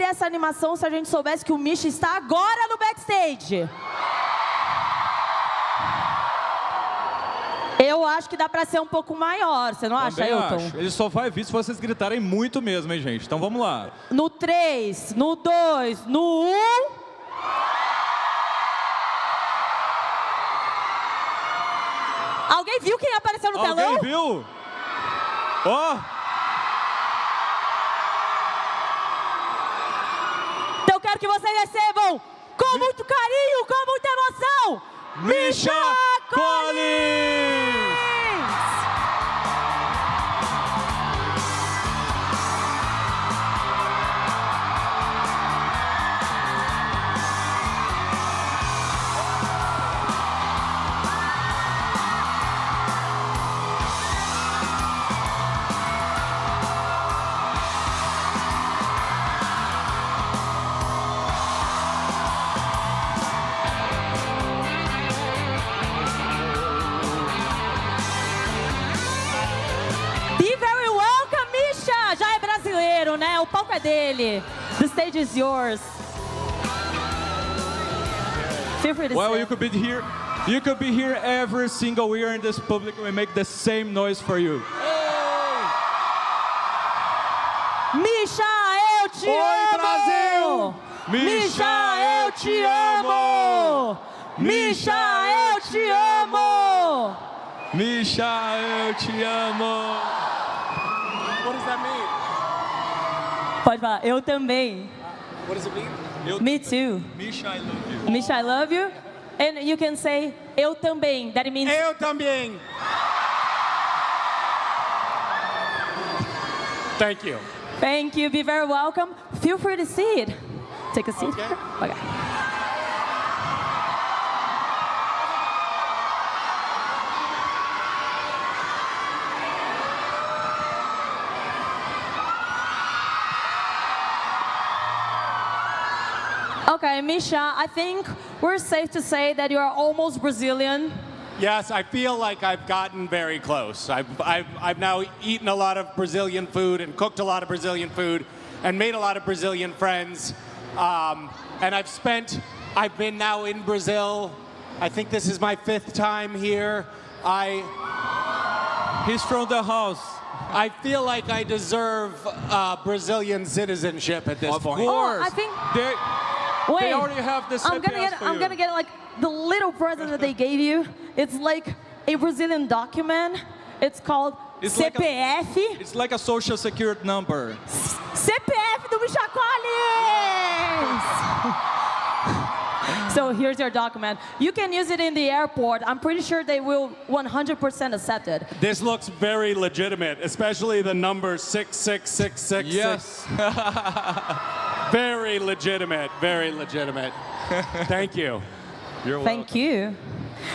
essa animação se a gente soubesse que o Misha está agora no backstage? Eu acho que dá pra ser um pouco maior, você não acha, Ailton? Acho. Ele só vai vir se vocês gritarem muito mesmo, hein, gente? Então vamos lá. No 3, no 2, no 1... Alguém viu quem apareceu no telão? Alguém viu? Ó! Então eu quero que vocês recebam, com muito carinho, com muita emoção, Misha Collins! Né? O palco é dele. The stage is yours. Feel free to Well, sit. you could be here. You could be here every single year in this public. We make the same noise for you. Misha, eu te Oi, amo! Brasil! Misha, eu te amo! Misha, eu te amo! Misha, eu te amo! What does that mean? Pode falar, eu também. What does it mean? Me too. Misha, I love you. Misha, I love you. And you can say, eu também. That means... Eu também. Thank you. Thank you. Be very welcome. Feel free to sit. Take a seat. Okay. Okay. Okay, Misha, I think we're safe to say that you are almost Brazilian. Yes, I feel like I've gotten very close. I've now eaten a lot of Brazilian food and cooked a lot of Brazilian food and made a lot of Brazilian friends. And I've been now in Brazil. I think this is my 5th time here. He's from the house. I feel like I deserve Brazilian citizenship at this point. Of course. Oh, I think... They Wait, already have the CPS for I'm you. gonna get like the little present that they gave you. It's like a Brazilian document. It's called CPF. It's like a social security number. CPF do Misha Collins! So here's your document. You can use it in the airport. I'm pretty sure they will 100% accept it. This looks very legitimate, especially the number 66666. Yes. Very legitimate, very legitimate. Thank you. You're welcome. Thank you.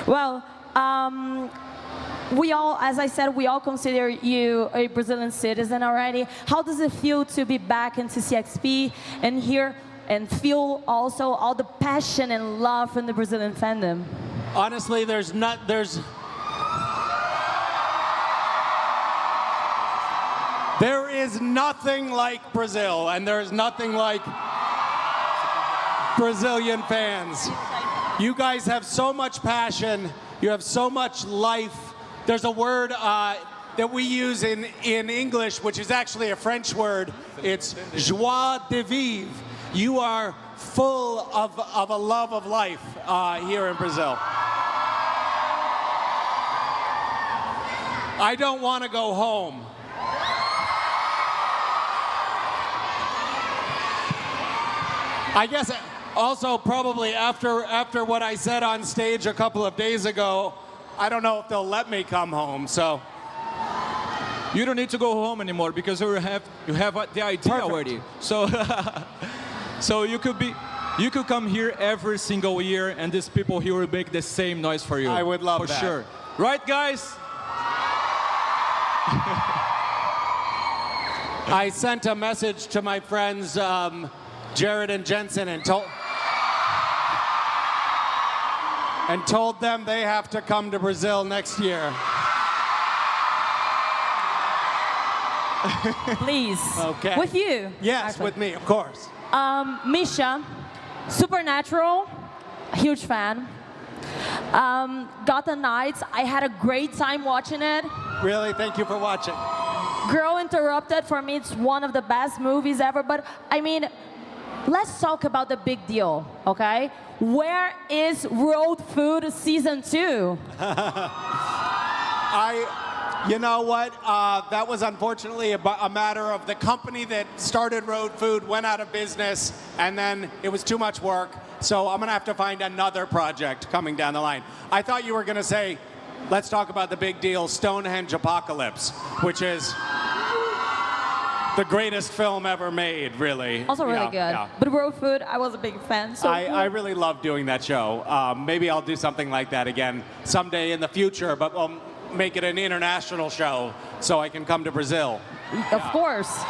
Well, we all, as I said, we all consider you a Brazilian citizen already. How does it feel to be back in CCXP and hear and feel also all the passion and love from the Brazilian fandom? Honestly, there is nothing like Brazil, and there is nothing like Brazilian fans. You guys have so much passion. You have so much life. There's a word that we use in English, which is actually a French word. It's joie de vivre. You are full of a love of life here in Brazil. I don't want to go home. I guess also probably after what I said on stage a couple of days ago, I don't know if they'll let me come home. So You don't need to go home anymore because you have the idea Perfect. already. So so you could come here every single year, and these people here will make the same noise for you. I would love for that. sure. Right, guys? I sent a message to my friends Jared and Jensen and told them they have to come to Brazil next year. Please. Okay. With you. Yes, actually. with me, of course. Misha, Supernatural, huge fan. Gotham Knights, I had a great time watching it. Really, thank you for watching. Girl Interrupted, for me, it's one of the best movies ever. But I mean, let's talk about the big deal, okay? Where is Road Food Season 2? You know what? That was unfortunately a matter of the company that started Road Food went out of business, and then it was too much work. So I'm going to have to find another project coming down the line. I thought you were going to say, let's talk about the big deal, Stonehenge Apocalypse, which is the greatest film ever made, really. Also really good. Yeah. But Road Food, I was a big fan. So I really love doing that show. Maybe I'll do something like that again someday in the future, but I'll make it an international show so I can come to Brazil. Of course.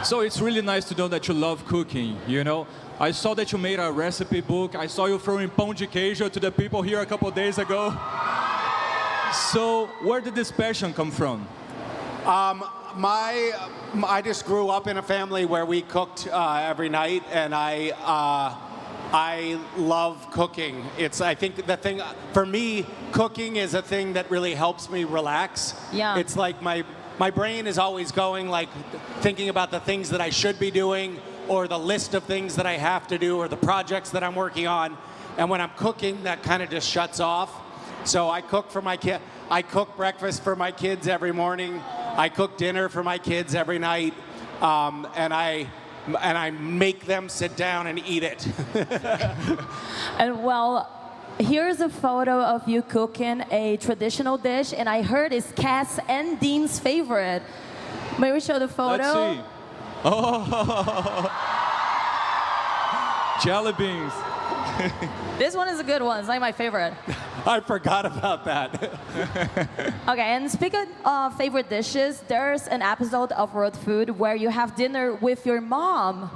So it's really nice to know that you love cooking, you know? I saw that you made a recipe book. I saw you throwing pão de queijo to the people here a couple of days ago. So where did this passion come from? I just grew up in a family where we cooked every night, and I love cooking. I think the thing, for me, cooking is a thing that really helps me relax. Yeah. It's like my brain is always going, like, thinking about the things that I should be doing, or the list of things that I have to do, or the projects that I'm working on. And when I'm cooking, that kind of just shuts off. So I cook for my kid. I cook breakfast for my kids every morning. I cook dinner for my kids every night. And I make them sit down and eat it. And well, here's a photo of you cooking a traditional dish, and I heard it's Cass and Dean's favorite. May we show the photo? Let's see. Oh, jelly beans. This one is a good one. It's like my favorite. I forgot about that. Okay, and speaking of favorite dishes, there's an episode of Road Food where you have dinner with your mom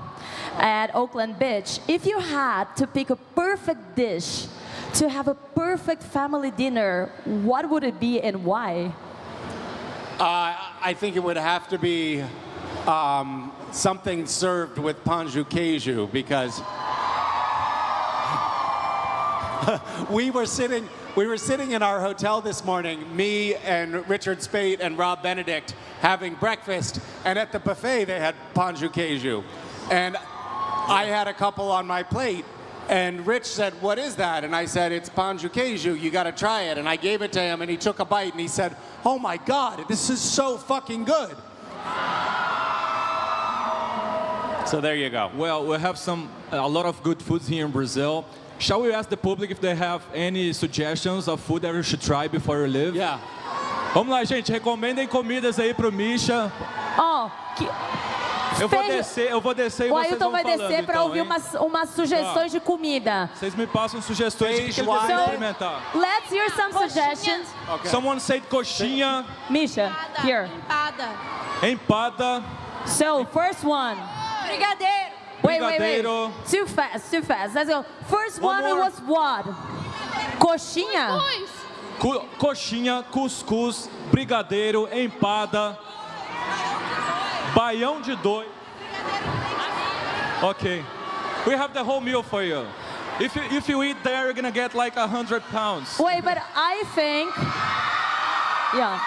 at Oakland Beach. If you had to pick a perfect dish to have a perfect family dinner, what would it be and why? I think it would have to be something served with pão de queijo, because we were sitting in our hotel this morning, me and Richard Spate and Rob Benedict having breakfast, and at the buffet they had pão de queijo, and I had a couple on my plate, and Rich said, "What is that?" And I said, "It's pão de queijo, you gotta try it." And I gave it to him, and he took a bite, and he said, "Oh my God, this is so fucking good." So there you go. Well, we have a lot of good foods here in Brazil. Shall we ask the public if they have any suggestions of food that we should try before we leave? Yeah. Vamos lá, gente. Recomendem comidas aí pro Misha. Oh, Eu vou descer e o vocês Ailton vão vai falando, descer para então, ouvir hein? umas sugestões de comida. Vocês me passam sugestões de que eles Feijoada. devem experimentar. Let's hear some suggestions. Okay. Someone said coxinha, Misha, here. empada, So, first one. Brigadeiro. Wait. brigadeiro. Too fast. Let's go. First One one more. was what? Coxinha? coxinha, cuscuz, brigadeiro, empada, baião de dois. Okay. We have the whole meal for you. If you eat there, you're gonna get like 100 pounds. Wait, but I think... Yeah.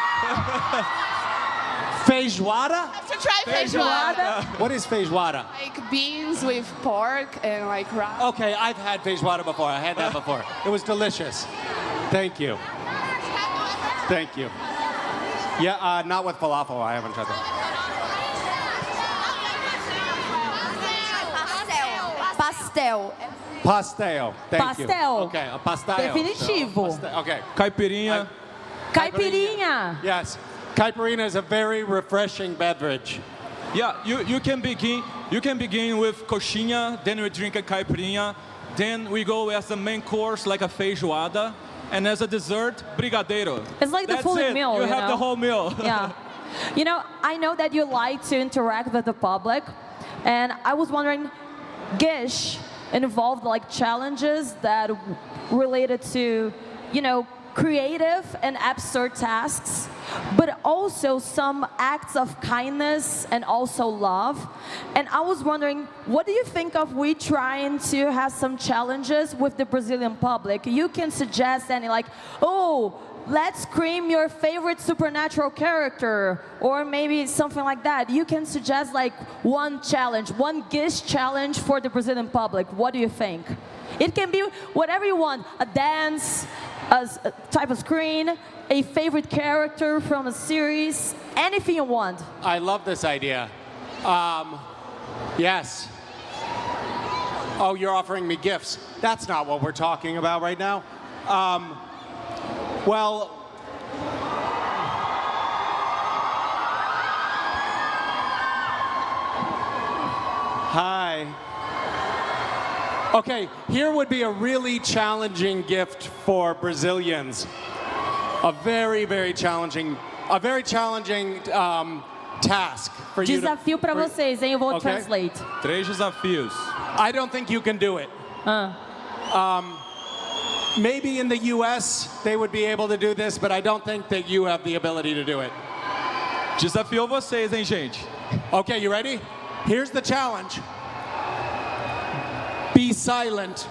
Feijoada? Have to try feijoada. What is feijoada? Like beans with pork and like rice. Okay, I've had feijoada before. I had that before. It was delicious. Thank you. Thank you. Yeah, not with falafel. I haven't tried that. Pastel. Pastel. Thank you. Pastel. Okay, a pastel. Definitivo. Okay. Caipirinha. Caipirinha. Yes. Caipirinha is a very refreshing beverage. Yeah, you can begin with coxinha, then we drink a caipirinha, then we go as the main course like a feijoada, and as a dessert, brigadeiro. It's like the That's full it. meal, You you have know? the whole meal. Yeah. You know, I know that you like to interact with the public, and I was wondering, Gish involved like challenges that related to, you know, creative and absurd tasks, but also some acts of kindness and also love. And I was wondering, what do you think of we trying to have some challenges with the Brazilian public? You can suggest any, like, oh, let's scream your favorite supernatural character, or maybe something like that. You can suggest like one challenge, one Gish challenge for the Brazilian public. What do you think? It can be whatever you want, a dance, a type of screen, a favorite character from a series, anything you want. I love this idea. Yes. Oh, you're offering me gifts. That's not what we're talking about right now. Well, hi. Okay, here would be a really challenging gift for Brazilians. A very, very challenging task for you to... Desafio para vocês, hein? Eu vou Okay. translate. 3 desafios. I don't think you can do it. Maybe in the US they would be able to do this, but I don't think that you have the ability to do it. Desafiou vocês, hein, gente? Okay, you ready? Here's the challenge. Be silent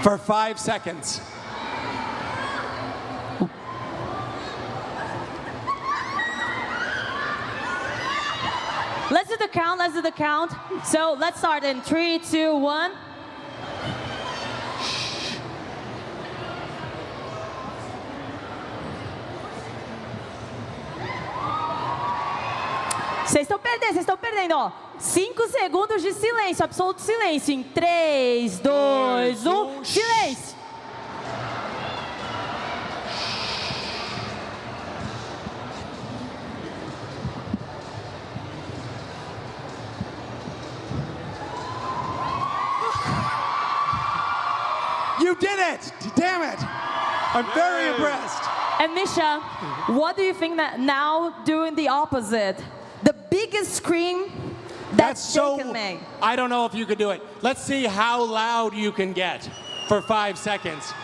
for 5 seconds. Let's do the count, let's do the count. So let's start in 3, 2, 1. Vocês estão perdendo, ó. 5 segundos de silêncio, absoluto silêncio. Em 3, 2, 1, silêncio. You did it! Damn it! I'm very impressed. And Misha, what do you think that now doing the opposite? The biggest scream that they can make. I don't know if you could do it. Let's see how loud you can get for 5 seconds.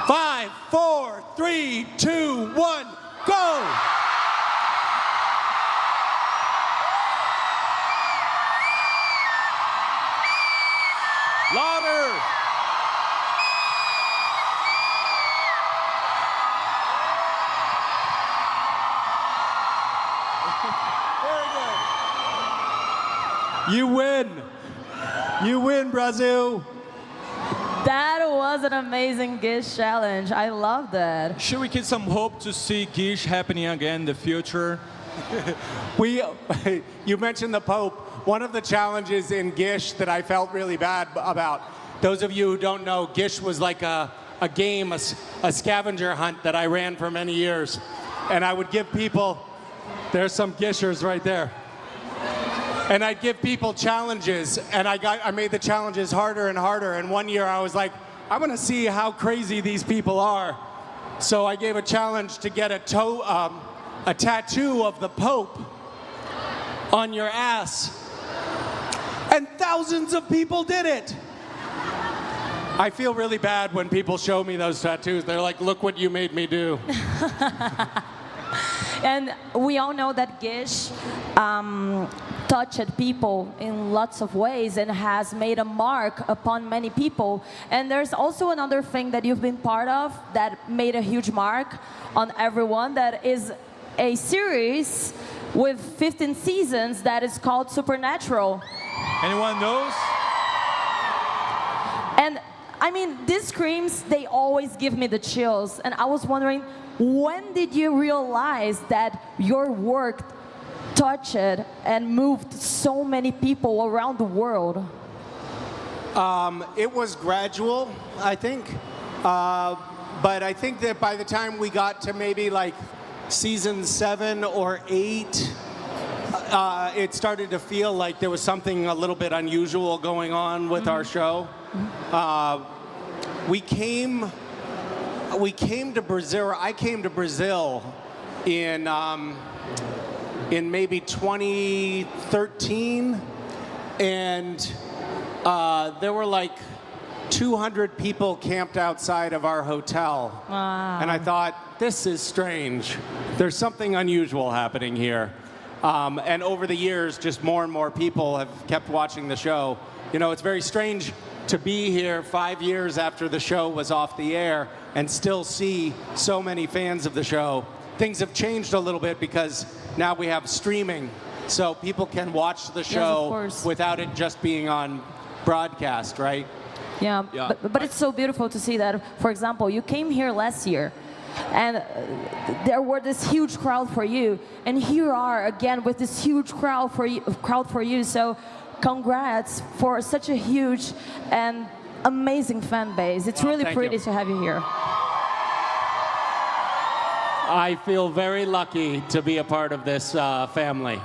5, 4, 3, 2, 1, go! Louder! You win. You win, Brazil. That was an amazing Gish challenge. I love that. Should we get some hope to see Gish happening again in the future? You mentioned the Pope. One of the challenges in Gish that I felt really bad about, those of you who don't know, Gish was like a game, a scavenger hunt that I ran for many years. And I would give people, there's some Gishers right there. And I'd give people challenges, and I made the challenges harder and harder. And one year I was like, I want to see how crazy these people are. So I gave a challenge to get a tattoo of the Pope on your ass. And thousands of people did it. I feel really bad when people show me those tattoos. They're like, look what you made me do. And we all know that Gish touched people in lots of ways and has made a mark upon many people. And there's also another thing that you've been part of that made a huge mark on everyone, that is a series with 15 seasons that is called Supernatural. Anyone knows? And I mean, these screams, they always give me the chills. And I was wondering, when did you realize that your work touched and moved so many people around the world? It was gradual, I think. But I think that by the time we got to maybe like season 7 or 8, it started to feel like there was something a little bit unusual going on with our show. We came to Brazil. I came to Brazil in maybe 2013, and there were like 200 people camped outside of our hotel. Wow. And I thought, this is strange. There's something unusual happening here. And over the years, just more and more people have kept watching the show. You know, it's very strange to be here 5 years after the show was off the air and still see so many fans of the show. Things have changed a little bit because now we have streaming, so people can watch the show without it just being on broadcast, right? Yeah, Yeah. but it's so beautiful to see that, for example, you came here last year, and there were this huge crowd for you, and here you are again with this huge crowd for you. So congrats for such a huge and amazing fan base. It's really pretty to have you here. I feel very lucky to be a part of this family.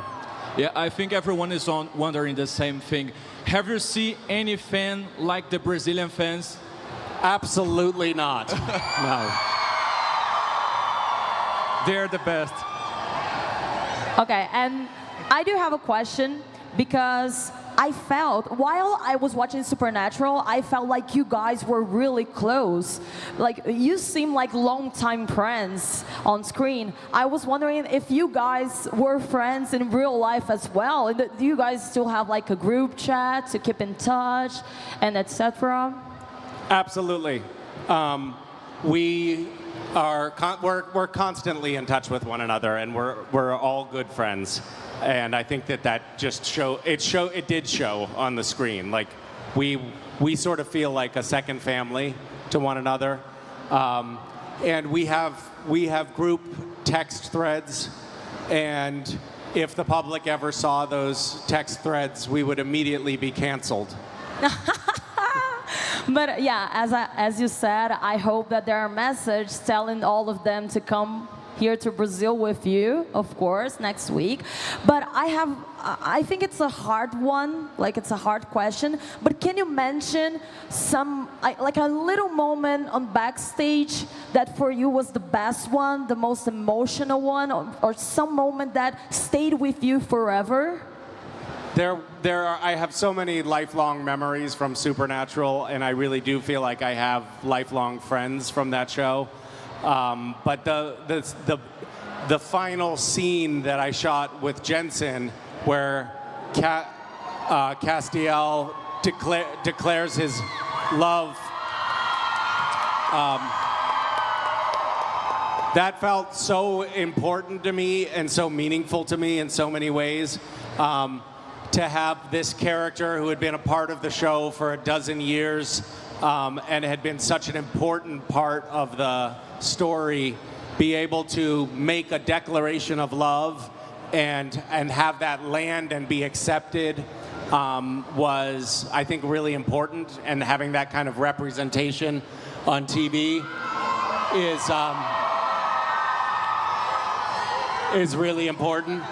Yeah, I think everyone is wondering the same thing. Have you seen any fan like the Brazilian fans? Absolutely not. No. They're the best. Okay, and I do have a question because I felt, while I was watching Supernatural, I felt like you guys were really close. Like, you seem like longtime friends on screen. I was wondering if you guys were friends in real life as well. Do you guys still have like a group chat to keep in touch and etc.? Absolutely. We're constantly in touch with one another, and we're all good friends. And I think that just it did show on the screen. Like we sort of feel like a second family to one another. And we have group text threads, and if the public ever saw those text threads, we would immediately be canceled. But yeah, as you said, I hope that there are messages telling all of them to come here to Brazil with you, of course, next week. But I think it's a hard one, like it's a hard question, but can you mention like a little moment on backstage that for you was the best one, the most emotional one, or some moment that stayed with you forever? I have so many lifelong memories from Supernatural, and I really do feel like I have lifelong friends from that show. But the final scene that I shot with Jensen, where Castiel declares his love, that felt so important to me and so meaningful to me in so many ways. To have this character who had been a part of the show for a dozen years and had been such an important part of the story, be able to make a declaration of love and have that land and be accepted was, I think, really important. And having that kind of representation on TV is really important.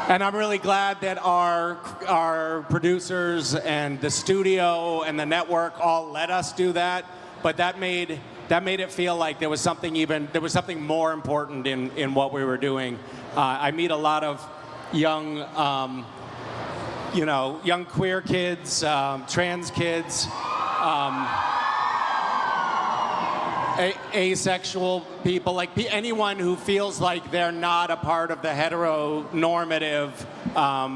And I'm really glad that our producers and the studio and the network all let us do that. But that made it feel like there was something more important in what we were doing. I meet a lot of young queer kids, trans kids, asexual people, like anyone who feels like they're not a part of the heteronormative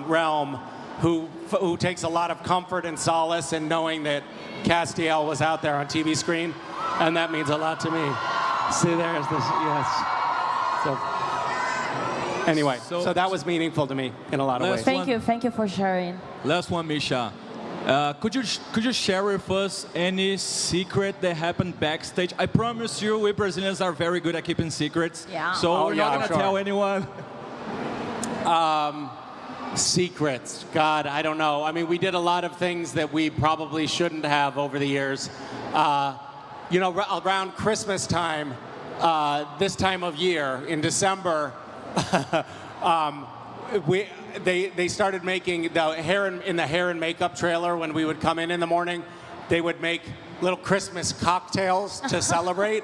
realm, who takes a lot of comfort and solace in knowing that Castiel was out there on TV screen, and that means a lot to me. See, there's this, yes. So anyway, so that was meaningful to me in a lot of ways. Thank you for sharing. Last one, Misha. Could you share with us any secret that happened backstage? I promise you, we Brazilians are very good at keeping secrets. Yeah. So we're not gonna tell anyone. Secrets, God, I don't know. I mean, we did a lot of things that we probably shouldn't have over the years. Around Christmas time, this time of year in December, they started making in the hair and makeup trailer. When we would come in the morning, they would make little Christmas cocktails to celebrate.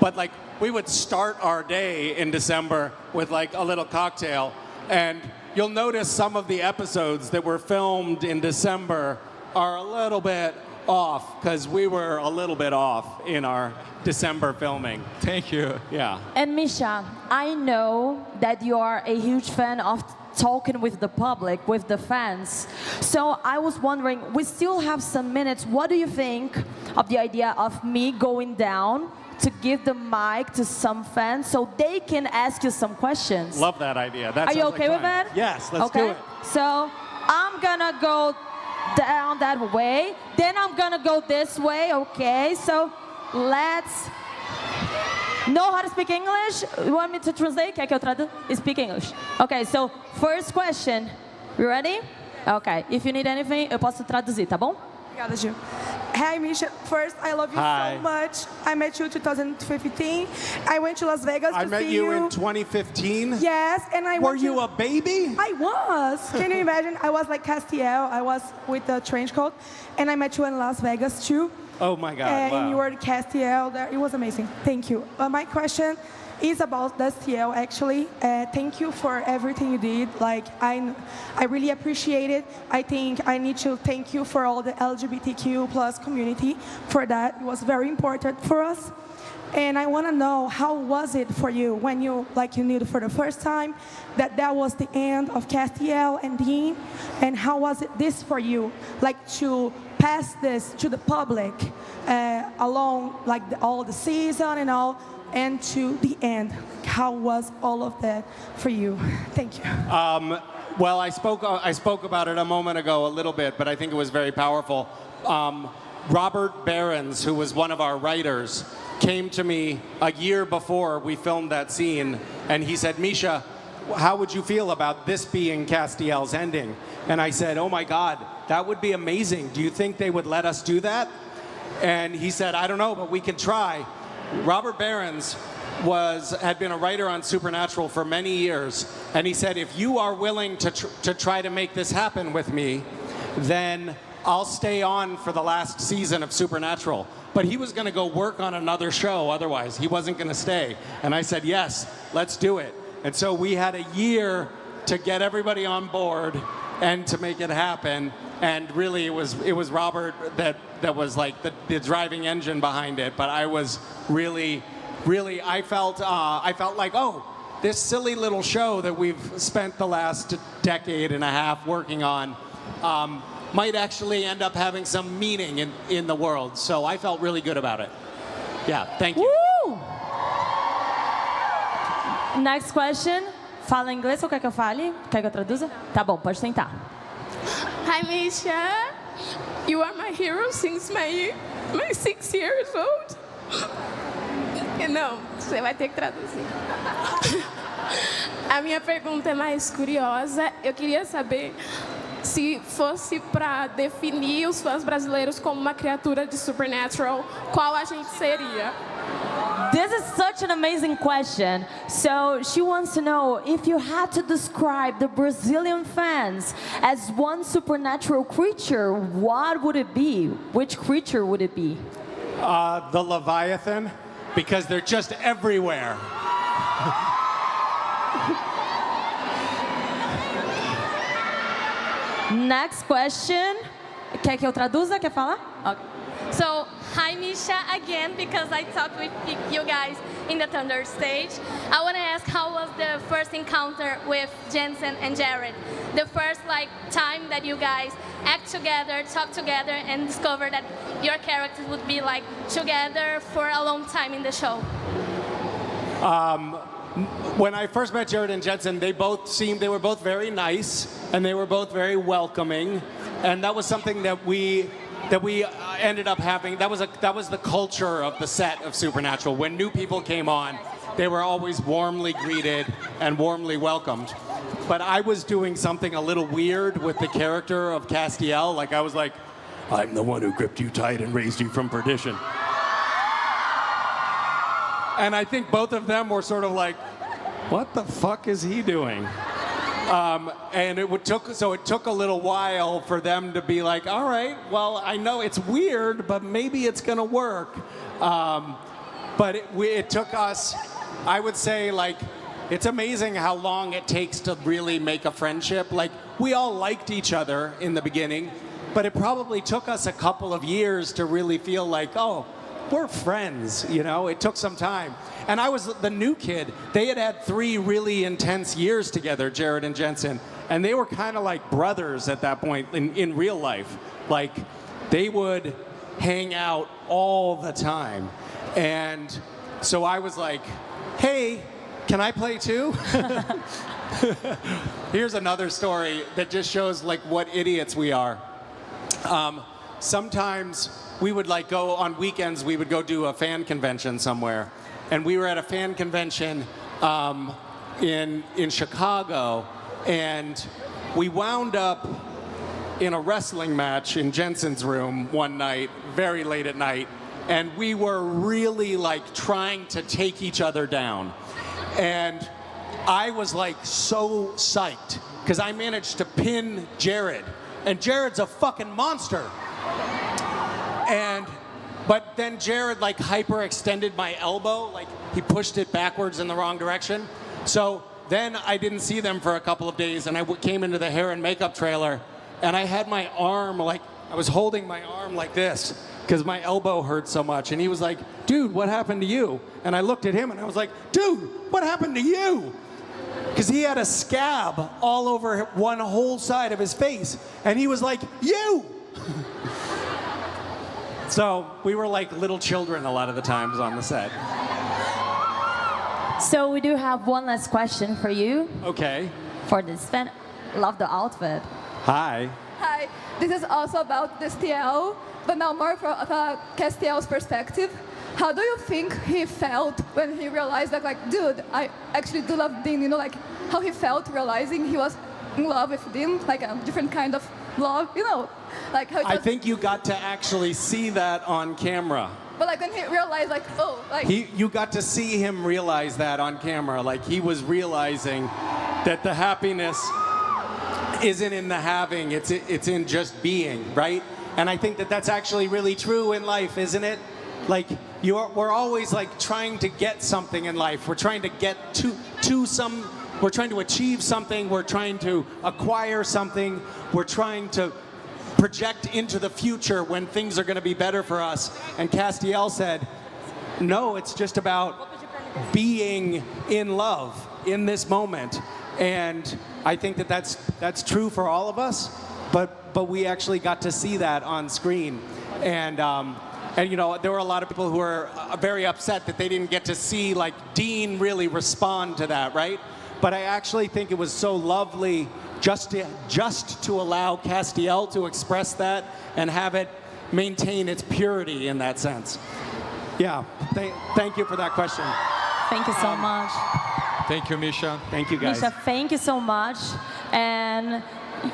But like, we would start our day in December with like a little cocktail. And you'll notice some of the episodes that were filmed in December are a little bit off because we were a little bit off in our December filming. Thank you. Yeah. And Misha, I know that you are a huge fan of talking with the public, with the fans. So I was wondering, we still have some minutes. What do you think of the idea of me going down to give the mic to some fans so they can ask you some questions? Love that idea. Are you okay with that? Yes, let's do it. So I'm gonna go down that way, then I'm gonna go this way, okay? So let's know how to speak English? You want me to translate? Quer que eu traduza? Speak English. Okay, so first question. You ready? Okay, if you need anything, eu posso traduzir, tá bom? Obrigada, Gil. Hi, Misha. First, I love you Hi. so much. I met you in 2015. I went to Las Vegas I to met see you in 2015. Yes, and I Were went you to, a baby? I was. Can you imagine? I was like Castiel. I was with the trench coat, and I met you in Las Vegas too. Oh my God! And you Wow. were Castiel there. It was amazing. Thank you. My question is about Castiel, actually. Thank you for everything you did. Like, I really appreciate it. I think I need to thank you for all the LGBTQ plus community for that. It was very important for us. And I want to know, how was it for you when you knew for the first time that was the end of Castiel and Dean? And how was it this for you, like to pass this to the public along all the season and all, and to the end? How was all of that for you? Thank you. Well, I spoke about it a moment ago a little bit, but I think it was very powerful. Robert Behrens, who was one of our writers, came to me a year before we filmed that scene, and he said, Misha, how would you feel about this being Castiel's ending? And I said, oh my God, that would be amazing. Do you think they would let us do that? And he said, I don't know, but we can try. Robert Behrens had been a writer on Supernatural for many years, and he said, if you are willing to try to make this happen with me, then I'll stay on for the last season of Supernatural. But he was going to go work on another show otherwise. He wasn't going to stay. And I said, yes, let's do it. And so we had a year to get everybody on board and to make it happen. And really, it was Robert that was like the driving engine behind it. But I was really, I felt like, oh, this silly little show that we've spent the last decade and a half working on might actually end up having some meaning in the world. So I felt really good about it. Yeah, thank you. Woo! Next question. Fala inglês ou quer que eu fale? Quer que eu traduza? Tá bom, pode tentar. Hi, Misha. You are my hero since my 6 years old. Não, você vai ter que traduzir. A minha pergunta é mais curiosa. Eu queria saber se fosse para definir os fãs brasileiros como uma criatura de Supernatural, qual a gente seria? This is such an amazing question. So she wants to know, if you had to describe the Brazilian fans as one supernatural creature, what would it be? Which creature would it be? The Leviathan, because they're just everywhere. Next question. Quer que eu traduza? Quer falar? Okay. So, hi Misha again, because I talked with you guys in the Thunder stage. I want to ask, how was the first encounter with Jensen and Jared? The first time that you guys act together, talk together, and discover that your characters would be together for a long time in the show. When I first met Jared and Jensen, they were both very nice, and they were both very welcoming, and that was something that we ended up having. That was the culture of the set of Supernatural. When new people came on, they were always warmly greeted and warmly welcomed. But I was doing something a little weird with the character of Castiel. I was like, I'm the one who gripped you tight and raised you from perdition. And I think both of them were sort of like, what the fuck is he doing? And it took a little while for them to be like, all right, well, I know it's weird, but maybe it's going to work. But it took us, I would say, it's amazing how long it takes to really make a friendship. We all liked each other in the beginning, but it probably took us a couple of years to really feel like, oh, we're friends, you know? It took some time. And I was the new kid. They had 3 really intense years together, Jared and Jensen, and they were kind of like brothers at that point in real life. Like, they would hang out all the time. And so I was like, hey, can I play too? Here's another story that just shows like what idiots we are. Sometimes we would like go on weekends, we would go do a fan convention somewhere. And we were at a fan convention in Chicago, and we wound up in a wrestling match in Jensen's room one night, very late at night, and we were really like trying to take each other down. And I was like so psyched, because I managed to pin Jared, and Jared's a fucking monster. But then Jared like hyperextended my elbow, like he pushed it backwards in the wrong direction. So then I didn't see them for a couple of days, and I came into the hair and makeup trailer, and I had my arm like, I was holding my arm like this, because my elbow hurt so much. And he was like, dude, what happened to you? And I looked at him and I was like, dude, what happened to you? Because he had a scab all over one whole side of his face. And he was like, you! So we were like little children a lot of the times on the set. So we do have one last question for you. Okay. For this fan. Love the outfit. Hi. Hi, this is also about the STL, but now more from Castiel's perspective. How do you think he felt when he realized that, like, dude, I actually do love Dean, you know, like how he felt realizing he was in love with Dean, like a different kind of love, you know, like how I think you got to actually see that on camera. But like when he realized, like, oh, like... You got to see him realize that on camera, like he was realizing that the happiness isn't in the having, it's in just being, right? And I think that that's actually really true in life, isn't it? Like, we're always like trying to get something in life. We're trying to get we're trying to achieve something, we're trying to acquire something, we're trying to project into the future when things are going to be better for us. And Castiel said, no, it's just about being in love in this moment. And I think that that's true for all of us, but we actually got to see that on screen. And you know, there were a lot of people who were very upset that they didn't get to see like Dean really respond to that, right? But I actually think it was so lovely just to allow Castiel to express that and have it maintain its purity in that sense. Yeah, thank you for that question. Thank you so much. Thank you, Misha. Thank you, guys. Misha, thank you so much. And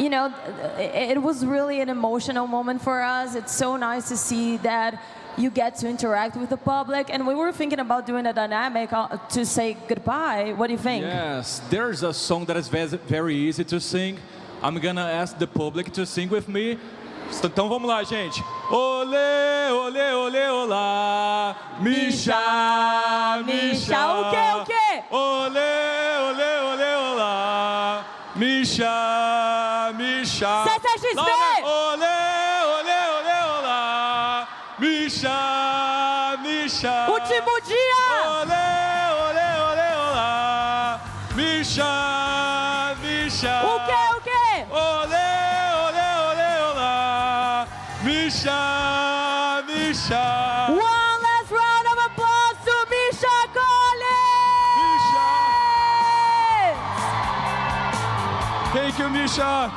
you know, it was really an emotional moment for us. It's so nice to see that you get to interact with the public. And we were thinking about doing a dynamic to say goodbye. What do you think? Yes, there's a song that is very easy to sing. I'm gonna ask the public to sing with me. Então vamos lá, gente. Olê, olê, olê, olá. Misha, Misha. O quê, o quê? Olê, olê, olê, olá. Misha, Misha. CCXP! Olê, olê, olê, olá. Misha, Misha. Último dia! Olê, olê, olê, olá. Misha, Misha. O quê, o quê? Olê, olê, olê, olá. Misha, Misha. One last round of applause to Misha Collins! Thank you, Misha.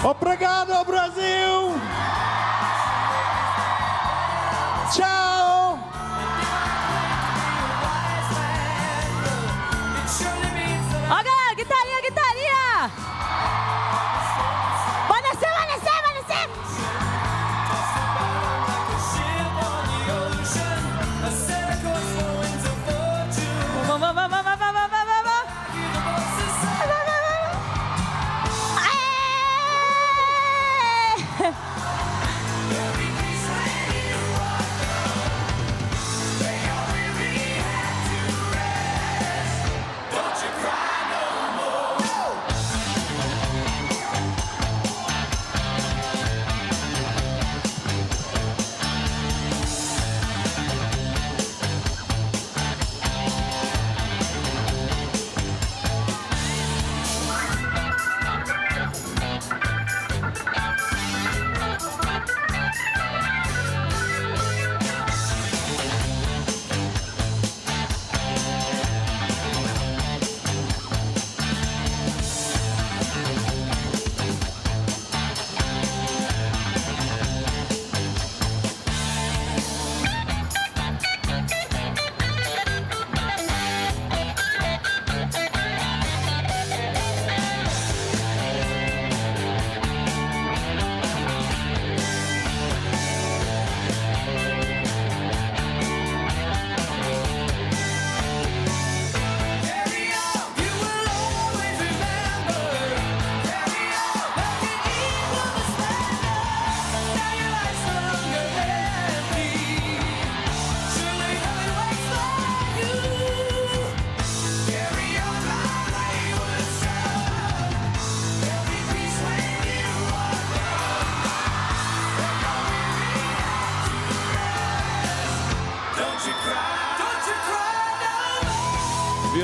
Obrigado, Brasil! Tchau! Ó, galera, guitarrinha, guitarrinha! Vai descer, vai descer, vai descer! Vamos, vamos, vamos, vamos, vamos, vamos!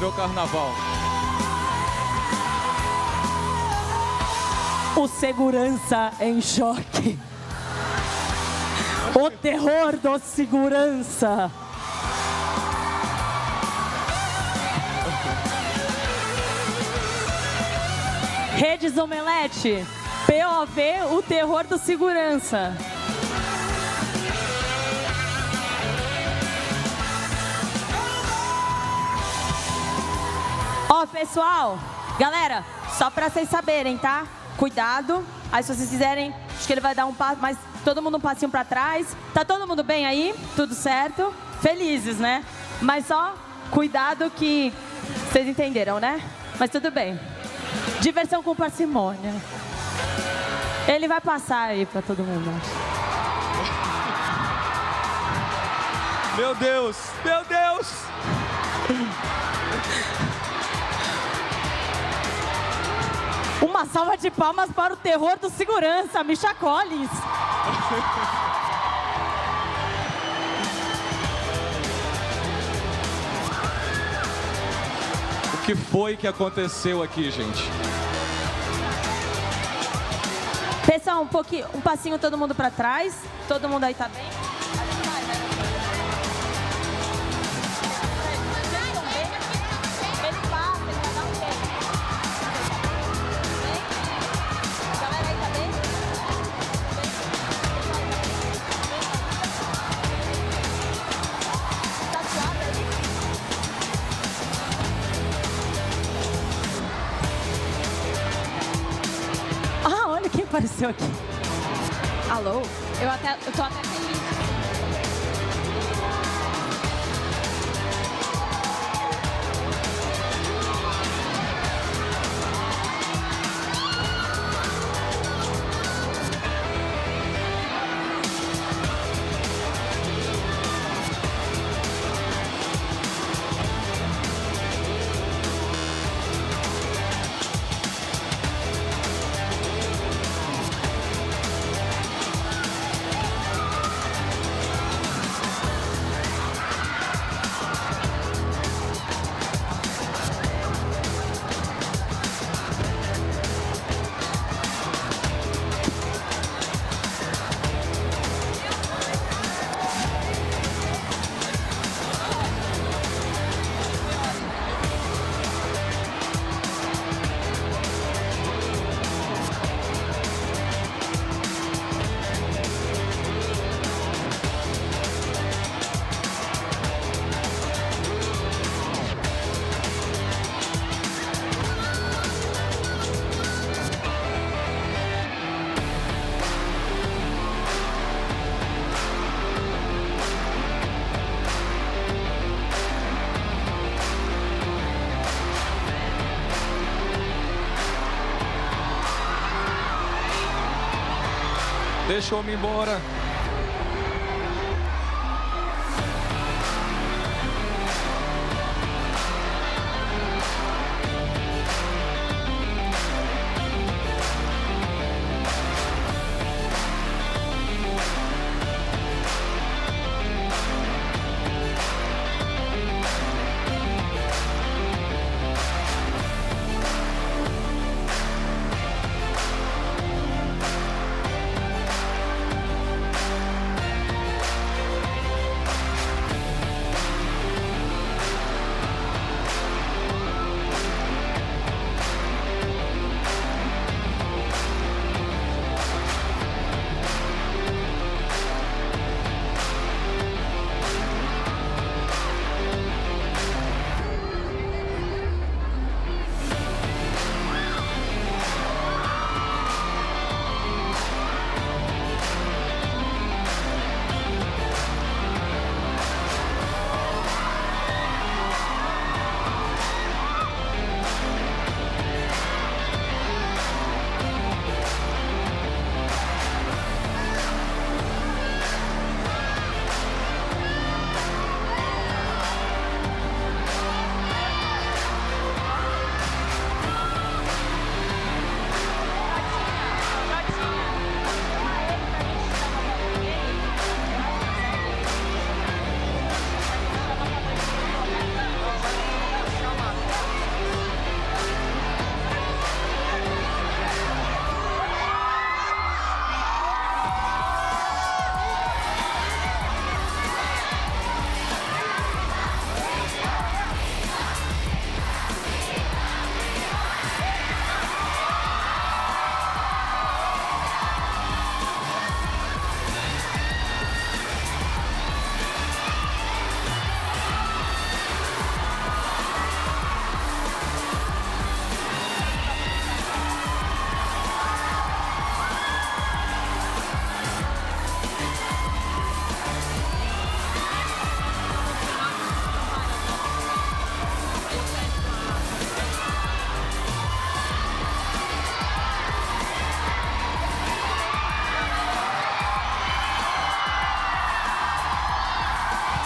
Virou carnaval. O segurança em choque. O terror do segurança. Redes Omelete. POV, o terror do segurança. Ó, pessoal, galera, só pra vocês saberem, tá? Cuidado. Aí se vocês quiserem, acho que ele vai dar um passo, mas todo mundo um passinho pra trás. Tá todo mundo bem aí? Tudo certo? Felizes, né? Mas só cuidado que vocês entenderam, né? Mas tudo bem. Diversão com parcimônia. Ele vai passar aí pra todo mundo. Meu Deus! Meu Deus! Uma salva de palmas para o terror do segurança, Misha Collins. O que foi que aconteceu aqui, gente? Pessoal, um passinho todo mundo para trás. Todo mundo aí tá bem? Quem apareceu aqui? Alô? Eu tô até feliz. Deixa eu me embora.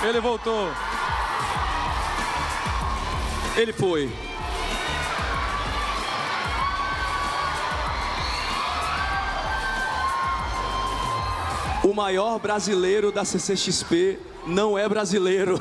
Ele voltou. Ele foi. O maior brasileiro da CCXP não é brasileiro.